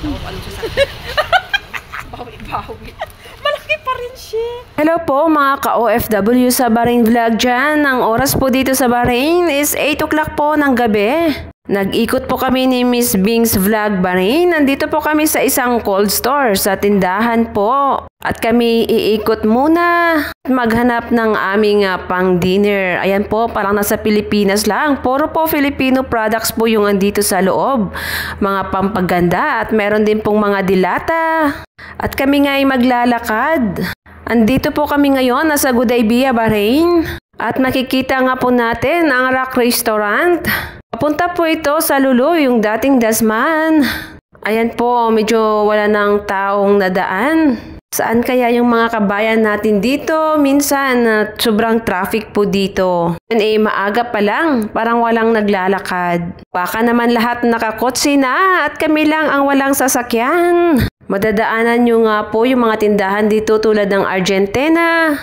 Anong sasakyan? Bawi-bawi. Malaki pa rin siya. Hello po mga ka-OFW sa Bahrain Vlog dyan. Ang oras po dito sa Bahrain is 8 o'clock po ng gabi. Nag-ikot po kami ni Miss Bing's Vlog Bahrain. Nandito po kami sa isang cold store sa tindahan po. At kami iikot muna maghanap ng aming pang dinner. Ayan po, parang nasa Pilipinas lang. Puro po Filipino products po yung andito sa loob. Mga pampaganda at meron din pong mga dilata. At kami nga ay maglalakad. Andito po kami ngayon nasa Gudaybiyah, Bahrain. At makikita nga po natin ang Rock Restaurant. Papunta po ito sa Lulu, yung dating Dasman. Ayan po, medyo wala ng taong nadaan. Saan kaya yung mga kabayan natin dito? Minsan, sobrang traffic po dito. Maaga pa lang, parang walang naglalakad. Baka naman lahat nakakotse na at kami lang ang walang sasakyan. Madadaanan nyo nga po yung mga tindahan dito tulad ng Argentina,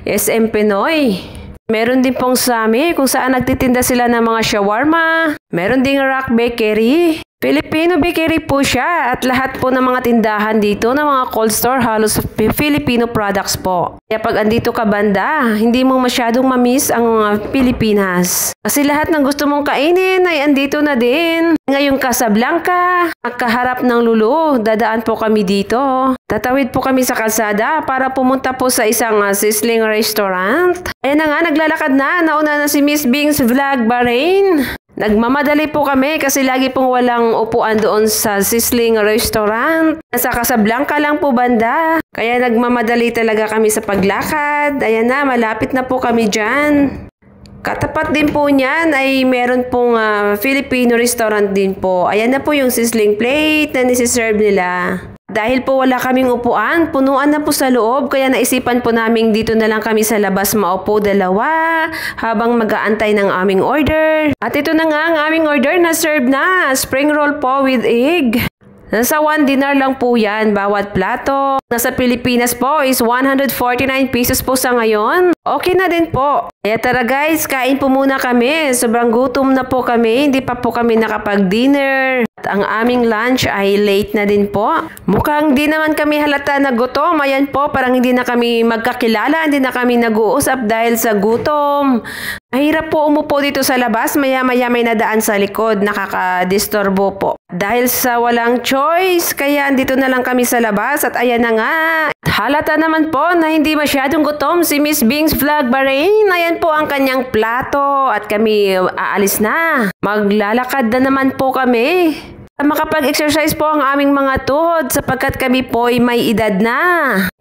SM Pinoy. Meron din pong Sami kung saan nagtitinda sila ng mga shawarma. Meron ding Rock Bakery. Filipino bakery po siya at lahat po ng mga tindahan dito ng mga cold store halos Filipino products po. Kaya pag andito ka banda, hindi mo masyadong mamiss ang Pilipinas. Kasi lahat ng gusto mong kainin ay andito na din. Ngayong Casablanca, kaharap ng Lulu, dadaan po kami dito. Tatawid po kami sa kalsada para pumunta po sa isang sizzling restaurant. Ayan na nga, naglalakad na. Nauna na si Miss Bing's Vlog Bahrain. Nagmamadali po kami kasi lagi pong walang upuan doon sa sizzling restaurant. Nasa Casablanca lang po banda. Kaya nagmamadali talaga kami sa paglakad. Ayan na, malapit na po kami dyan. Katapat din po niyan ay meron pong Filipino restaurant din po. Ayan na po yung sizzling plate na nisiserve nila. Dahil po wala kaming upuan, punuan na po sa loob, kaya naisipan po namin dito na lang kami sa labas maupo dalawa habang mag-aantay ng aming order. At ito na nga ang aming order na serve na, spring roll po with egg. Nasa 1 dinar lang po yan, bawat plato. Nasa Pilipinas po is 149 pesos po sa ngayon. Okay na din po. Kaya tara guys, kain po muna kami. Sobrang gutom na po kami, hindi pa po kami nakapag-dinner. At ang aming lunch ay late na din po. Mukhang di naman kami halata na gutom. Ayan po, parang hindi na kami magkakilala, hindi na kami nag-uusap dahil sa gutom. Mahirap po umupo dito sa labas, maya-maya may nadaan sa likod, nakakadisturbo po. Dahil sa walang choice, kaya andito na lang kami sa labas at ayan na nga. Halata naman po na hindi masyadong gutom si Miss Bing's Vlog Bahrain. Ayan po ang kanyang plato at kami aalis na. Maglalakad na naman po kami. Makapag-exercise po ang aming mga tuhod sapagkat kami po ay may edad na.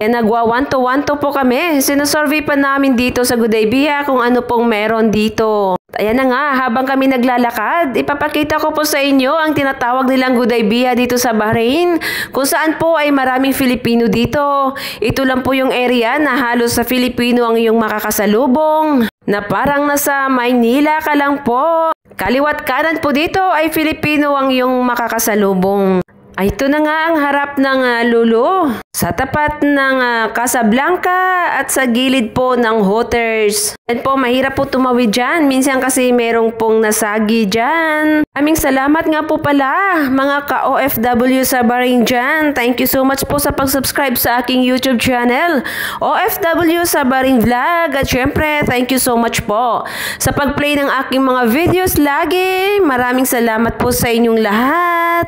Kaya nagwa 1-to-1 po kami. Sinusurvey pa namin dito sa Gudaybiyah kung ano pong meron dito. Ayan na nga, habang kami naglalakad, ipapakita ko po sa inyo ang tinatawag nilang Gudaybiyah dito sa Bahrain, kung saan po ay maraming Filipino dito. Ito lang po yung area na halos sa Filipino ang iyong makakasalubong, na parang nasa Maynila ka lang po. Kaliwat kanan po dito ay Filipino ang iyong makakasalubong. Ay, ito na nga ang harap ng Lulu. Sa tapat ng Casablanca at sa gilid po ng Hooters. Yan po, mahirap po tumawid dyan. Minsan kasi merong pong nasagi dyan. Aming salamat nga po pala mga ka-OFW sa Bahrain dyan. Thank you so much po sa pag-subscribe sa aking YouTube channel, OFW sa Bahrain Vlog. At syempre, thank you so much po sa pag-play ng aking mga videos lagi. Maraming salamat po sa inyong lahat.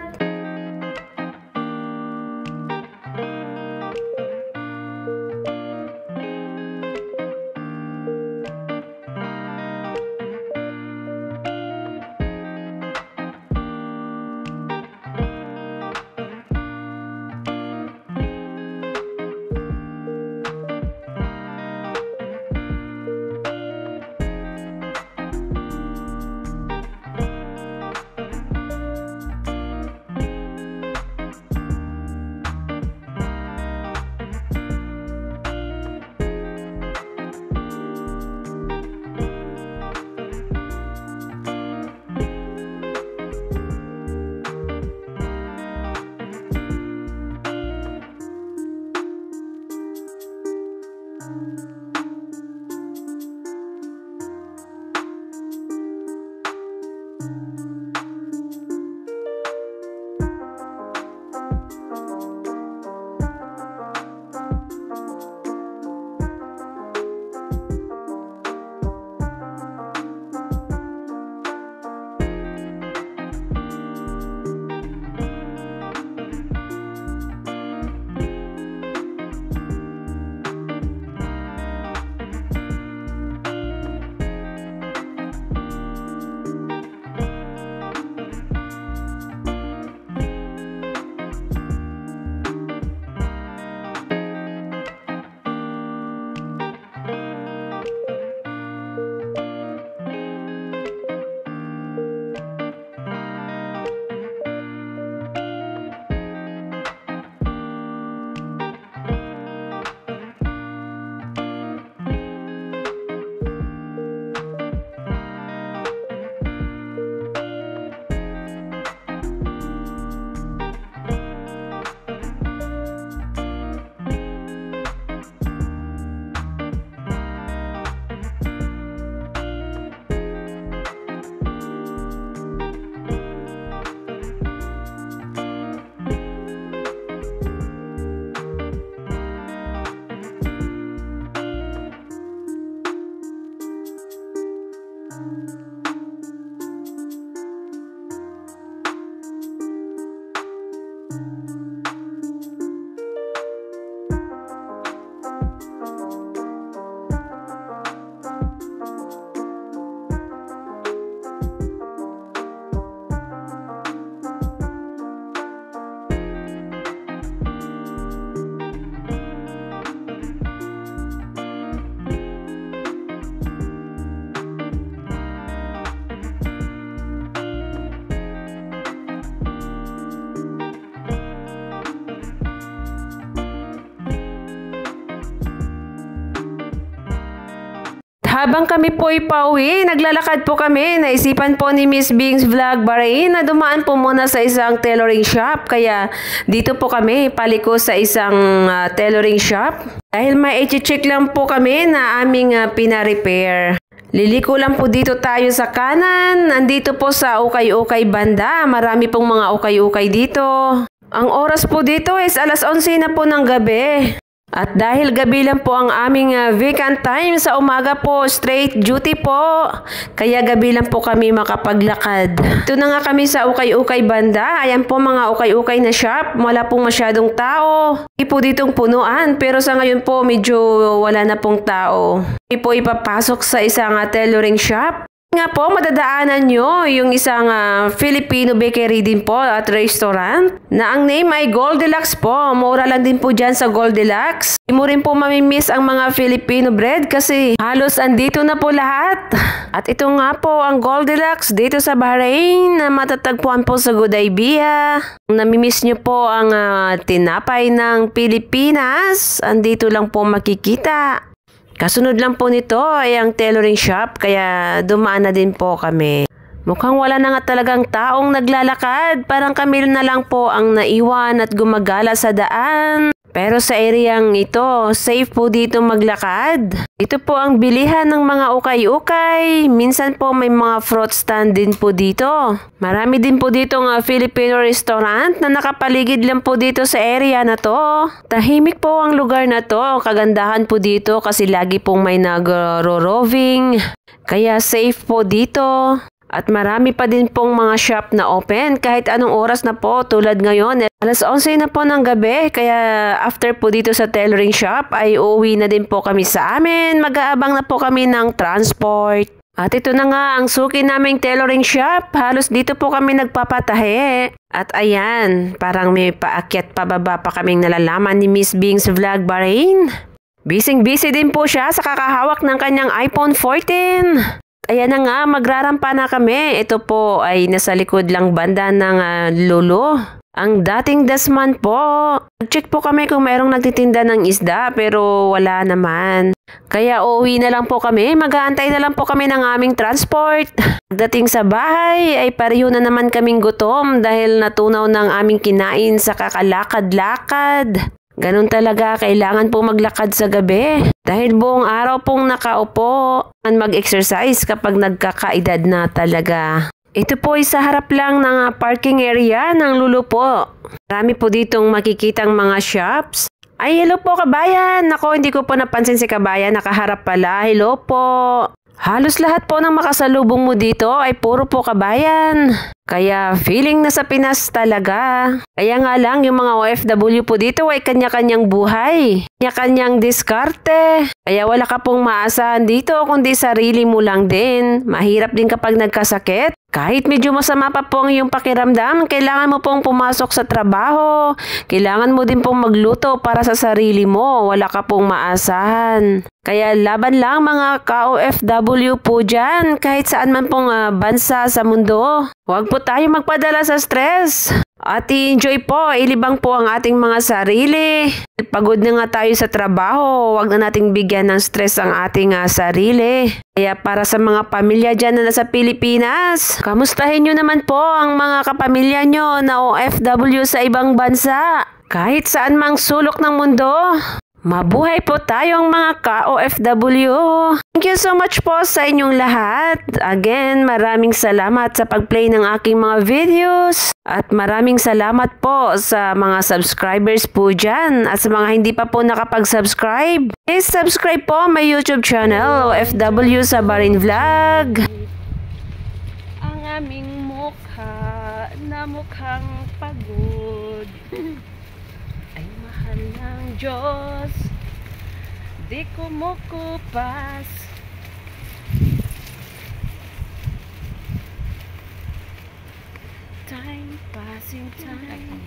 Habang kami po pauwi, naglalakad po kami. Naisipan po ni Miss Bing's Vlog Bahrain na dumaan po muna sa isang tailoring shop. Kaya dito po kami paliko sa isang tailoring shop. Dahil may i-check lang po kami na aming pina-repair. Liliko lang po dito tayo sa kanan. Andito po sa ukay-ukay banda. Marami pong mga ukay-ukay dito. Ang oras po dito is alas 11 na po ng gabi. At dahil gabi lang po ang aming vacant time, sa umaga po straight duty po. Kaya gabi lang po kami makapaglakad. Ito na nga kami sa ukay-ukay banda. Ayan po mga ukay-ukay na shop. Wala pong masyadong tao. Hindi po ditong punuan. Pero sa ngayon po medyo wala na pong tao. Hindi po ipapasok sa isang tailoring shop. Nga po, madadaanan nyo yung isang Filipino bakery din po at restaurant na ang name ay Goldilocks po. Mura lang din po dyan sa Goldilocks. Hindi mo rin po mamimiss ang mga Filipino bread kasi halos andito na po lahat. At ito nga po ang Goldilocks dito sa Bahrain na matatagpuan po sa Gudaybiya. Kung namimiss nyo po ang tinapay ng Pilipinas, andito lang po makikita. Kasunod lang po nito ay ang tailoring shop kaya dumaan na din po kami. Mukhang wala na nga talagang taong naglalakad. Parang kami na lang po ang naiwan at gumagala sa daan. Pero sa areang ito, safe po dito maglakad. Ito po ang bilihan ng mga ukay-ukay. Minsan po may mga fruit stand din po dito. Marami din po dito ng Filipino restaurant na nakapaligid lang po dito sa area na to. Tahimik po ang lugar na to. Kagandahan po dito kasi lagi pong may nag-roving. Kaya safe po dito. At marami pa din pong mga shop na open kahit anong oras na po tulad ngayon. Alas 11 na po ng gabi kaya after po dito sa tailoring shop ay uuwi na din po kami sa amin. Mag-aabang na po kami ng transport. At ito na nga ang suki naming tailoring shop. Halos dito po kami nagpapatahe. At ayan, parang may paakyat pababa pa kaming nalalaman ni Miss Bing's Vlog Bahrain. Busy din po siya sa kakahawak ng kanyang iPhone 14. Ayan na nga, magrarampa na kami. Ito po ay nasa likod lang banda ng Lulu. Ang dating dasman po. Nag-check po kami kung mayroong nagtitinda ng isda pero wala naman. Kaya uuwi na lang po kami. Mag-aantay na lang po kami ng aming transport. Pagdating sa bahay ay pareho na naman kaming gutom dahil natunaw ng aming kinain sa kakalakad-lakad. Ganun talaga, kailangan po maglakad sa gabi. Dahil buong araw pong nakaupo, mag-exercise kapag nagkakaedad na talaga. Ito po ay sa harap lang ng parking area ng Lulu po. Marami po ditong makikitang mga shops. Ay, hello po kabayan. Nako, hindi ko po napansin si kabayan. Nakaharap pala. Hello po. Halos lahat po ng makasalubong mo dito ay puro po kabayan. Kaya feeling na sa Pinas talaga. Kaya nga lang yung mga OFW po dito ay kanya-kanyang buhay. Kanya-kanyang diskarte. Kaya wala ka pong maasahan dito kundi sarili mo lang din. Mahirap din kapag nagkasakit. Kahit medyo masama pa po ang iyong pakiramdam, kailangan mo pong pumasok sa trabaho. Kailangan mo din pong magluto para sa sarili mo. Wala ka pong maasahan. Kaya laban lang mga ka-OFW po dyan, kahit saan man pong bansa sa mundo. Huwag po tayo magpadala sa stress. At i-enjoy po, ilibang po ang ating mga sarili. Pagod na nga tayo sa trabaho, huwag na nating bigyan ng stress ang ating sarili. Kaya para sa mga pamilya dyan na nasa Pilipinas, kamustahin nyo naman po ang mga kapamilya nyo na OFW sa ibang bansa. Kahit saan mang sulok ng mundo. Mabuhay po tayong mga ka-OFW. Thank you so much po sa inyong lahat. Again, maraming salamat sa pag-play ng aking mga videos. At maraming salamat po sa mga subscribers po dyan. At sa mga hindi pa po nakapag-subscribe, please subscribe po my YouTube channel, OFW sa Bahrain Vlog. Ang aming mukha na mukhang pagod ay mahal ng Diyos, di kumukupas. Time, passing time.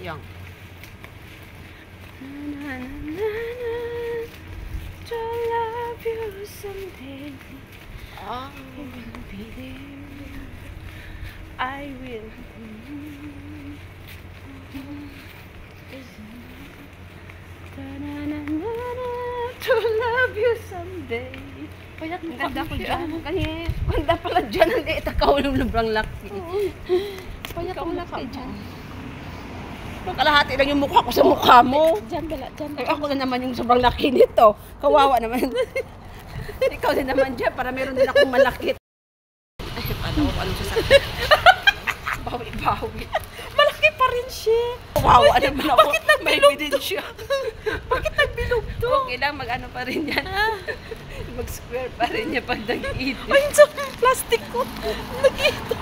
Yang. Na, na, na, na, to love you someday. I will be there. I will. To love you someday. Payat mo ganda ko dyan. Ganda pala dyan. Hindi, itakaw yung lubrang laki. Payat mo laki dyan. Kalahati lang yung mukha ko sa mukha mo. Dyan, bala, dyan. Ay, ako na naman yung sobrang laki nito. Kawawa naman. Ikaw din naman dyan, para meron din akong malaki. Ay, ano siya sa... Bawi. Malaki pa rin siya. Kawawa naman ako. Bakit nagbilog to? Bakit nagbilog to? Okay lang, mag-ano pa rin yan. Mag-square pa rin niya pag nag-iit. Ayun sa plastic ko. Nag-ito.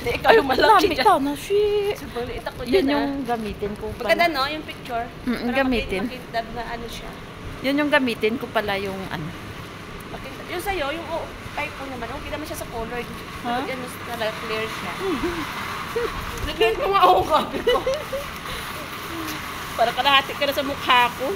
Hindi, ikaw yung malaki dyan. Ikaw na siya. Sobrang liit ako Yan dyan. yung gamitin ko pala. Maganda no, yung picture. Para Gamitin. makita na ano siya. Yan yung gamitin ko pala yung ano. Yung sa'yo, yung type ko naman, okay naman siya sa color. Ha? Yan, mas clear siya. Nag-clear ko nga ako, kape ko. Para kalahati ka na sa mukha ko.